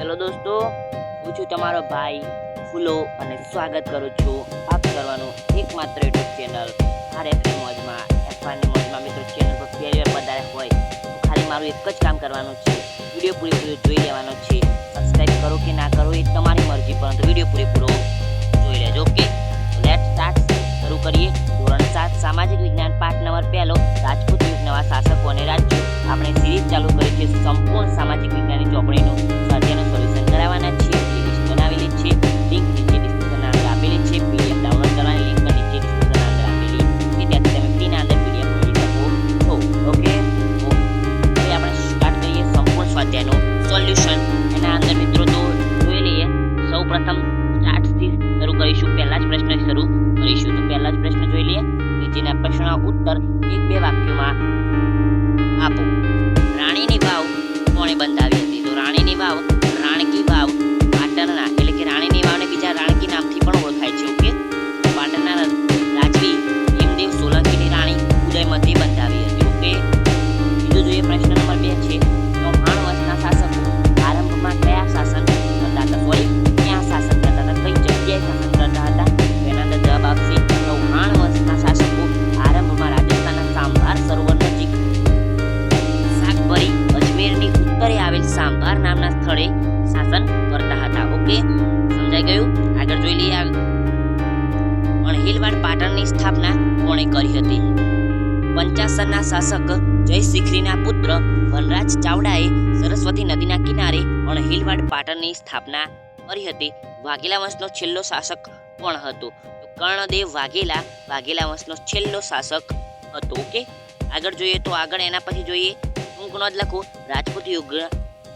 Hello દોસ્તો, હું છું તમારો ભાઈ ફૂલો અને સ્વાગત કરું છું આપ સર્વનું એકમાત્ર યુટ્યુબ ચેનલ RFN મોજમાં. એફઆરની મોજમાં મિત્રો ચેનલ પર પહેલી વાર પધાર્યા હોય તો ખાલી મારું એક જ કામ કરવાનું છે, વિડીયો પૂરેપૂરો જોઈ લેવાનો છે. સબસ્ક્રાઈબ કરો કે ના કરો એ તમારી મરજી, પરંતુ વિડીયો પૂરેપૂરો જોઈ લેજો. Okay, let's start. શરૂ કરીએ. ધોરણ 7 સામાજિક વિજ્ઞાન પાઠ નંબર 1 રાજપૂત યુગ નવા શાસકો અને રાજ્યો. આપણે સિરીઝ ચાલુ કરી છે સંપૂર્ણ સામાજિક વિજ્ઞાનની ચોપડીનું સ્વાધ્યાયનું સોલ્યુશન કરાવવાના છીએ. લિસ્ટ બનાવેલી છે, લિંક નીચે ડિસ્ક્રિપ્શનના અંદર આપેલી છે. PDF ડાઉનલોડ કરવાની લિંક પણ નીચે ડિસ્ક્રિપ્શનના અંદર આપેલી છે, ત્યાંથી તમે ફ્રીના અંદર PDF મેળવી શકો છો. ઓકે, તો હવે આપણે સ્ટાર્ટ કરીએ સંપૂર્ણ સ્વાધ્યાયનું સોલ્યુશન. એના અંદર મિત્રો તો જોઈ લઈએ. સૌ પ્રથમ સ્ટાર્ટથી શરૂ કરીશું. પહેલા જ પ્રશ્ન શરૂ કરીશું. તો પહેલા જ પ્રશ્ન જોઈ લઈએ. નીચેના પ્રશ્નનો ઉત્તર 1-2 વાક્યોમાં આપો. રાણીની વાવ કોણે બંધાવી હતી? તો રાણીની વાવ રાણકી વાવ પાટણના, એટલે કે રાણીની વાવને બીજા રાણકી નામથી પણ ઓળખાય છે. ઓકે, પાટણના રાજવી ભીમદેવ સોલંકીની રાણી ઉદયમતી બંધાવી હતી. ઓકે, બીજો જોઈએ. પ્રશ્ન નંબર 2 છે ચૌહાણ વંશના શાસકો આરંભમાં કયા શાસન કરતા હતા? સોરી, ક્યાં શાસન કરતા હતા? કઈ જગ્યાએ શાસન કરતા હતા? એના અંદર જવાબ આપશે ચૌહાણ વંશના શાસકો આરંભમાં રાજસ્થાનના સાંભાર સરોવર નજીક અજમેરની ઉત્તરે આવેલ સાંભાર નામના સ્થળે શાસન કરતા હતા. ઓકે, સમજાઈ ગયું? આગળ જોઈ લઈએ. અણહિલવાડ પાટણની સ્થાપના કોણે કરી હતી? પંચાસરના શાસક જયશિખરીના પુત્ર વનરાજ ચાવડાએ સરસ્વતી નદીના કિનારે અણહિલવાડ પાટણની સ્થાપના કરી હતી. વાઘેલા વંશનો છેલ્લો શાસક કોણ હતો? તો કર્ણદેવ વાઘેલા વંશનો છેલ્લો શાસક હતો. ઓકે, આગળ જોઈએ. તો આગળ એના પછી જોઈએ નોંધ લખો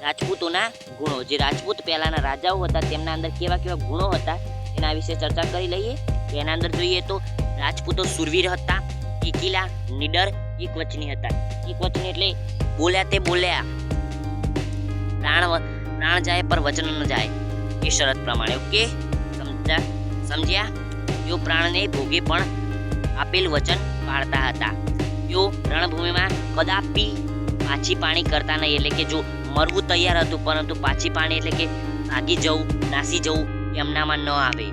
રાજપૂતોના ગુણો. જે રાજપૂત પહેલાના રાજાઓ હતા તેમના અંદર કેવા કેવા ગુણો હતા તેના વિશે ચર્ચા કરી લઈએ. તેના અંદર જોઈએ તો રાજપૂતો સુરવીર હતા, ટીકીલા, નીડર, એકવચની હતા. એકવચની એટલે બોલ્યા તે બોલ્યા, પ્રાણ જાય પર વચન ન જાય, એ શરત પ્રમાણે. ઓકે, સમજ્યા? તેઓ પ્રાણને ભોગે પણ આપેલ વચન પાળતા હતા. તેઓ રણભૂમિમાં કદાપી પાછી પાણી કરતા નહીં, એટલે કે જો મરવું તૈયાર હતું પરંતુ પાછી પાણી એટલે કે ભાગી જવું, નાસી જવું એમનામાં ન આવે.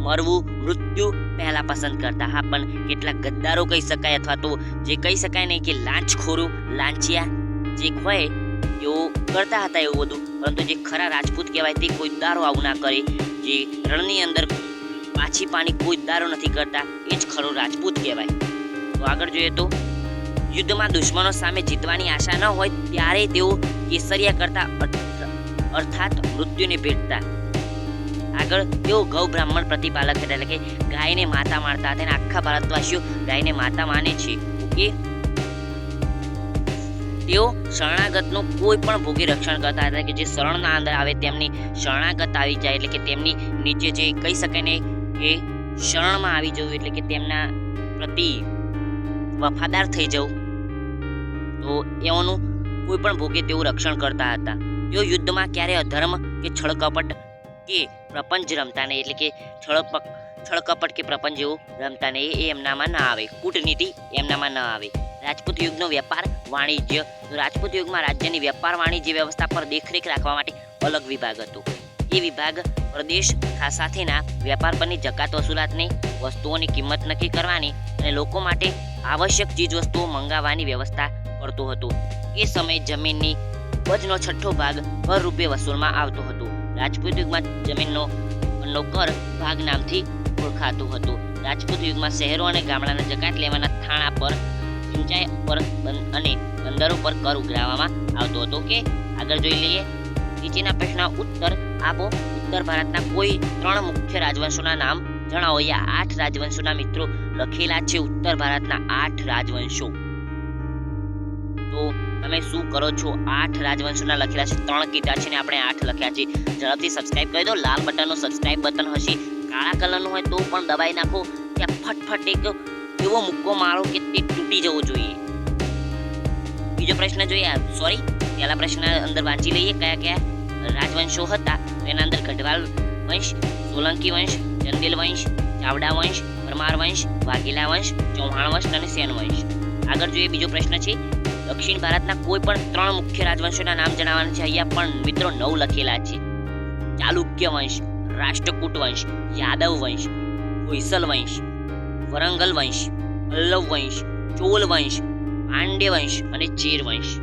મરવું, મૃત્યુ પહેલા પસંદ કરતા. હા, પણ કેટલાક ગદ્દારો કહી શકાય અથવા તો જે કહી શકાય નહીં કે લાંચખોરો, લાંચિયા જે હોય તેઓ કરતા હતા એવું બધું, પરંતુ જે ખરા રાજપૂત કહેવાય તે કોઈ દારો આવું ના કરે. જે રણની અંદર પાછી પાણી કોઈ દારો નથી કરતા, એ જ ખરો રાજપૂત કહેવાય. તો આગળ જોઈએ તો યુદ્ધમાં દુશ્મનો સામે જીતવાની આશા ન હોય ત્યારે તેઓ કેસરિયા કરતા, અર્થાત મૃત્યુને ભેટતા. આગળ તેઓ ગૌ બ્રાહ્મણ પ્રતિપાલક હતા, એટલે કે ગાયને માતા માનતા હતા. આખા ભારતવાસીઓ ગાયને માતા માને છે. ઓકે, તેઓ શરણાગતનું કોઈ પણ ભોગે રક્ષણ કરતા હતા, કે જે શરણના અંદર આવે તેમની શરણાગત આવી જાય, એટલે કે તેમની નીચે જે કહી શકાય ને કે શરણમાં આવી જવું, એટલે કે તેમના પ્રતિ વફાદાર થઈ જવું, તો એઓનું કોઈ પણ ભોગે તેઓ રક્ષણ કરતા હતા. તેઓ યુદ્ધમાં ક્યારે અધર્મ કે છળકપટ કે પ્રપંચ રમતા નહીં, એટલે કે છળકપટ કે પ્રપંચ જેવું રમતા નહીં, એ એમનામાં ના આવે. કૂટનીતિ એમનામાં ન આવે. રાજપૂત યુગનો વેપાર વાણિજ્ય. રાજપૂત યુગમાં રાજ્યની વેપાર વાણિજ્ય વ્યવસ્થા પર દેખરેખ રાખવા માટે અલગ વિભાગ હતો. એ વિભાગ પ્રદેશ સાથેના વેપાર પરની જકાત વસૂલાતની, વસ્તુઓની કિંમત નક્કી કરવાની અને લોકો માટે આવશ્યક ચીજ વસ્તુઓ મંગાવવાની વ્યવસ્થા કરતો હતો. એ સમયે જમીનની ઉપજનો 6ઠ્ઠો ભાગ કર રૂપે વસૂલમાં આવતો હતો. રાજપૂત યુગમાં જમીનનો કર ભાગ નામથી ઓળખાતો હતો. રાજપૂત યુગમાં શહેરો અને ગામડાના જકાત લેવાના થાણા પર, સિંચાઈ પર અને બંદરો પર કર ઉઘરાવવામાં આવતો હતો. કે આગળ જોઈ લઈએ. નીચેના પ્રશ્નનો ઉત્તર આપો. ઉત્તર ભારતના કોઈ 3 મુખ્ય રાજવંશોના નામ જણાવો. અહીંયા 8 રાજવંશોના મિત્રો લખેલા છે. ઉત્તર ભારતના 8 રાજવંશો. તો તમે શું કરો છો? 8 રાજવંશોના લખેલા છે. 3 કીધા છે ને આપણે 8 લખ્યા છે. ઝડપથી સબસ્ક્રાઇબ કરી દો. લાલ બટનનું સબસ્ક્રાઇબ બટન હશે, કાળા કલરનું હોય તો પણ દબાઈ નાખો. ત્યાં ફટફટ એક એવો મુક્કો મારો કે તે તૂટી જવો જોઈએ. બીજો પ્રશ્ન જોઈએ. સોરી, પહેલા પ્રશ્ન અંદર વાંચી લઈએ કયા કયા રાજવંશો હતા. એના અંદર ગઢવાલ વંશ, સોલંકી વંશ, ચંદેલ વંશ, ચાવડા વંશ, પરમાર વંશ, વાઘેલા વંશ, ચૌહાણ વંશ અને સેન વંશ. આગળ જોઈએ. બીજો પ્રશ્ન છે દક્ષિણ ભારતના કોઈ પણ 3 મુખ્ય રાજવંશોના નામ જણાવવાના છે. અહીંયા પણ મિત્રો 9 લખેલા છે. ચાલુક્ય વંશ, રાષ્ટ્રકૂટ વંશ, યાદવ વંશ, હોયસલ વંશ, વરંગલ વંશ, પલ્લવ વંશ, ચોલ વંશ, પાંડ્ય વંશ અને ચેર વંશ.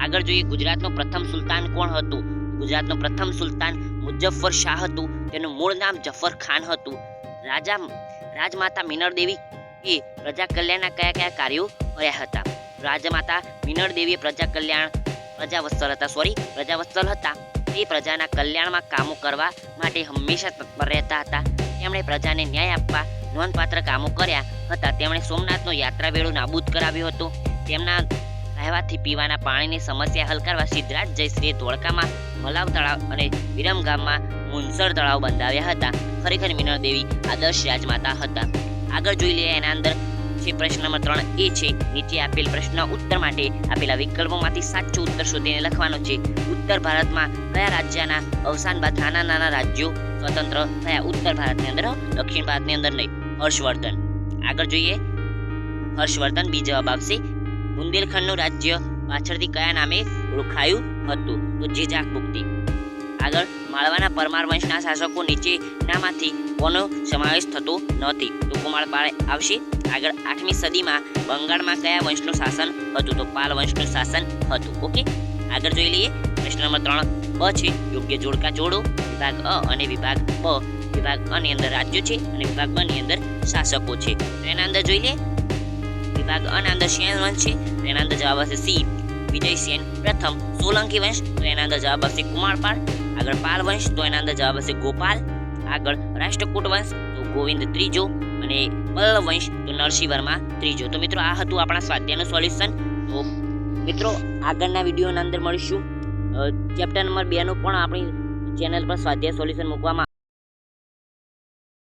આગળ જોઈએ ગુજરાતનો પ્રથમ સુલતાન કોણ હતું? ગુજરાતનો પ્રથમ સુલતાન મુઝફ્ફર શાહ હતું. તેનું મૂળ નામ જફર ખાન હતું. રાજમાતા મિનળ દેવી એ પ્રજા કલ્યાણના કયા કયા કાર્યો કર્યા હતા? રાજમાતા મિનળ દેવીએ પ્રજાવત્સલ હતા. તે પ્રજાના કલ્યાણમાં કામો કરવા માટે હંમેશા તત્પર રહેતા હતા. તેમણે પ્રજાને ન્યાય આપવા નોંધપાત્ર કામો કર્યા હતા. તેમણે સોમનાથનો યાત્રાવેળો નાબૂદ કરાવ્યો હતો. તેમના કહેવાથી પીવાના પાણીની સમસ્યા હલ કરવા સિદ્ધરાજ જયશ્રીએ ધોળકામાં મલાવ તળાવ અને વિરમગામમાં મુનસર તળાવ બંધાવ્યા હતા. ખરેખર મિનળ દેવી આદર્શ રાજમાતા હતા. આગળ જોઈ લઈએ એના અંદર છે પ્રશ્ન નંબર 3 એ છે નીચે આપેલ પ્રશ્ન ઉત્તર માટે આપેલા વિકલ્પોમાંથી સાચો ઉત્તર શોધીને લખવાનો છે. ઉત્તર ભારતમાં કયા રાજ્યના અવસાન બાદ નાના નાના રાજ્યો સ્વતંત્ર થયા? ઉત્તર ભારતની અંદર, દક્ષિણ ભારતની અંદર નહીં. હર્ષવર્ધન. આગળ જોઈએ હર્ષવર્ધન બી જવાબ આવશે. બુંદેલખંડનું રાજ્ય પાછળથી કયા નામે ઓળખાયું હતું? તો જીજાક બુક્તિ. આગળ માળવાના પરમાર વંશના શાસકો નીચેનામાંથી કોનો સમાવેશ થતો નથી? તો કુમારપાળ આવશે. આગળ 8મી સદીમાં બંગાળમાં કયા વંશનું શાસન હતું? તો પાલ વંશનું શાસન હતું. ઓકે, આગળ જોઈ લઈએ પ્રશ્ન નંબર 3 બ છે યોગ્ય જોડકા જોડો. વિભાગ અ અને વિભાગ બ. વિભાગ અ ની અંદર રાજ્યો છે અને વિભાગ બ ની અંદર શાસકો છે. તો એના અંદર જોઈ લે વિભાગ અ ના અંદર સેન વંશ છે. તો એના અંદર જવાબ આવશે સી વિજયસેન પ્રથમ. સોલંકી વંશ, તો એના અંદર જવાબ આવશે કુમારપાળ. આગળ પાલ વંશ, તો એના અંદર જવાબ આવશે ગોપાલ. આગળ રાષ્ટ્રકૂટ વંશ, તો ગોવિંદ ત્રીજો. અને પલ્લવ વંશ, તો નરસિંહ વર્મા ત્રીજો. તો મિત્રો આ હતું આપણા સ્વાધ્યાયનું સોલ્યુશન. તો મિત્રો આગળના વિડીયોના અંદર મળીશું ચેપ્ટર નંબર 2 નું પણ આપણી ચેનલ પર સ્વાધ્યાય સોલ્યુશન મૂકવામાં